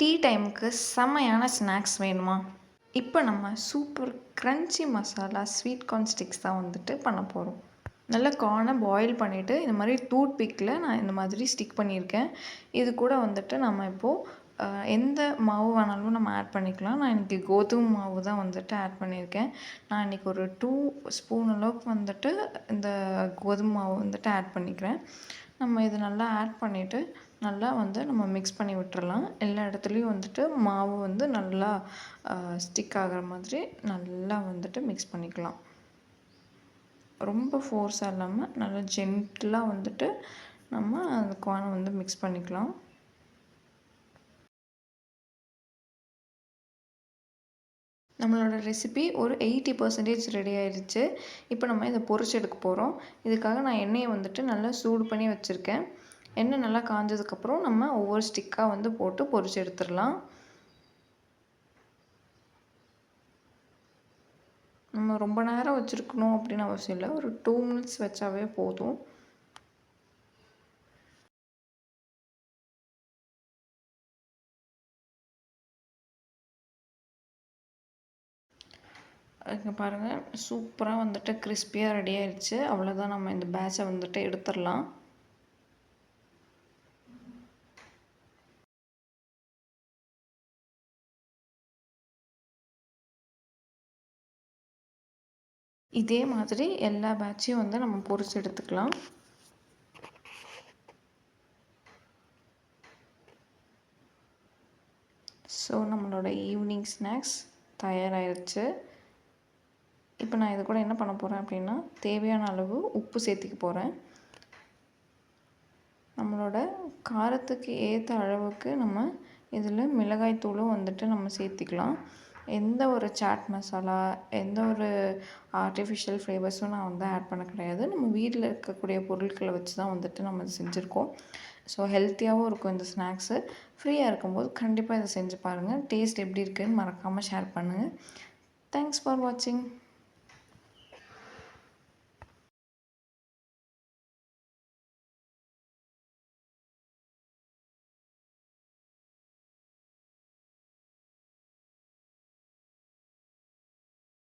Tea டைமுக்கு செம்மையான snacks வேணுமா? இப்போ நம்ம super crunchy masala sweet corn sticks தான் வந்துட்டு பண்ண போகிறோம். நல்லா கார்னை பாயில் பண்ணிவிட்டு இந்த மாதிரி டூத் பிக்கில் நான் இந்த மாதிரி ஸ்டிக் பண்ணியிருக்கேன். இது கூட வந்துட்டு நம்ம இப்போது எந்த மாவு வேணாலும் நம்ம ஆட் பண்ணிக்கலாம். நான் இன்றைக்கி கோதுமை மாவு தான் வந்துட்டு ஆட் பண்ணியிருக்கேன். நான் இன்றைக்கி ஒரு 2 ஸ்பூன் அளவுக்கு வந்துட்டு இந்த கோதுமை மாவு வந்துட்டு ஆட் பண்ணிக்கிறேன். நம்ம இது நல்லா ஆட் பண்ணிவிட்டு நல்லா வந்து நம்ம மிக்ஸ் பண்ணி விட்டுறலாம். எல்லா இடத்துலையும் வந்துட்டு மாவு வந்து நல்லா ஸ்டிக் ஆகிற மாதிரி நல்லா வந்துட்டு மிக்ஸ் பண்ணிக்கலாம். ரொம்ப ஃபோர்ஸாக இல்லாமல் நல்லா ஜென்டிலாக வந்துட்டு நம்ம அந்த கார்னை வந்து மிக்ஸ் பண்ணிக்கலாம். நம்மளோட ரெசிபி ஒரு 80% ரெடி ஆயிடுச்சு. இப்போ நம்ம இதை பொரிச்சு எடுக்க போகிறோம். இதுக்காக நான் எண்ணெயை வந்துட்டு நல்லா சூடு பண்ணி வச்சுருக்கேன். எண்ணெய் நல்லா காஞ்சதுக்கப்புறம் நம்ம ஒவ்வொரு ஸ்டிக்காக வந்து போட்டு பொரிச்சு எடுத்துடலாம். நம்ம ரொம்ப நேரம் வச்சுருக்கணும் அப்படின்னு அவசியம் இல்லை. ஒரு 2 மினிட்ஸ் வச்சாவே போதும். இங்கே பாருங்கள், சூப்பராக வந்துட்டு கிறிஸ்பியாக ரெடி ஆயிடுச்சு. அவ்வளோதான், நம்ம இந்த பேட்சை வந்துட்டு எடுத்துடலாம். இதே மாதிரி எல்லா பேட்சையும் வந்து நம்ம பொரிச்சு எடுத்துக்கலாம். ஸோ நம்மளோட ஈவினிங் ஸ்நாக்ஸ் தயாராகிடுச்சு. இப்போ நான் இது கூட என்ன பண்ண போகிறேன் அப்படின்னா, தேவையான அளவு உப்பு சேர்த்திக்க போகிறேன். நம்மளோட காரத்துக்கு ஏற்ற அளவுக்கு நம்ம இதில் மிளகாய் தூளும் வந்துட்டு நம்ம சேர்த்திக்கலாம். எந்த ஒரு சாட் மசாலா, எந்த ஒரு ஆர்டிஃபிஷியல் ஃப்ளேவர்ஸும் நான் வந்து ஆட் பண்ண கிடையாது. நம்ம வீட்டில் இருக்கக்கூடிய பொருட்களை வச்சு தான் வந்துட்டு நம்ம செஞ்சுருக்கோம். ஸோ ஹெல்த்தியாகவும் இருக்கும் இந்த ஸ்நாக்ஸு. ஃப்ரீயாக இருக்கும்போது கண்டிப்பாக இதை செஞ்சு பாருங்கள். டேஸ்ட் எப்படி இருக்குதுன்னு மறக்காமல் ஷேர் பண்ணுங்கள். தேங்க்ஸ் ஃபார் வாட்சிங்.